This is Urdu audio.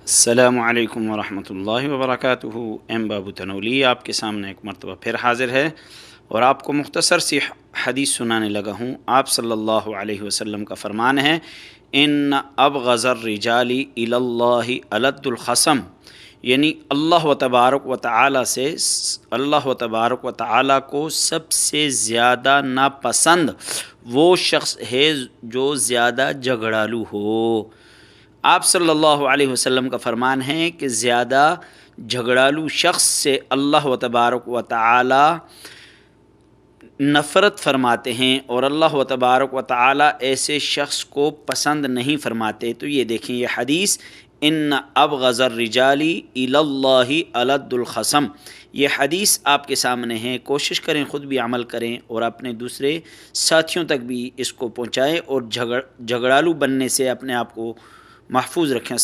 السلام علیکم ورحمۃ اللہ وبرکاتہ۔ ایم بابو تنولی آپ کے سامنے ایک مرتبہ پھر حاضر ہے اور آپ کو مختصر سی حدیث سنانے لگا ہوں۔ آپ صلی اللہ علیہ وسلم کا فرمان ہے، ان ابغض الرجال الی اللہ الد الخصم، یعنی اللہ تبارک و تعالی سے، اللہ تبارک و تعالی کو سب سے زیادہ ناپسند وہ شخص ہے جو زیادہ جھگڑالو ہو۔ آپ صلی اللہ علیہ وسلم کا فرمان ہے کہ زیادہ جھگڑالو شخص سے اللہ و تبارک و تعالی نفرت فرماتے ہیں، اور اللہ و تبارک و تعالی ایسے شخص کو پسند نہیں فرماتے۔ تو یہ دیکھیں، یہ حدیث ان ابغض الرجال الی اللہ الد الخصم، یہ حدیث آپ کے سامنے ہے۔ کوشش کریں خود بھی عمل کریں اور اپنے دوسرے ساتھیوں تک بھی اس کو پہنچائیں، اور جھگڑالو بننے سے اپنے آپ کو محفوظ رکھیں۔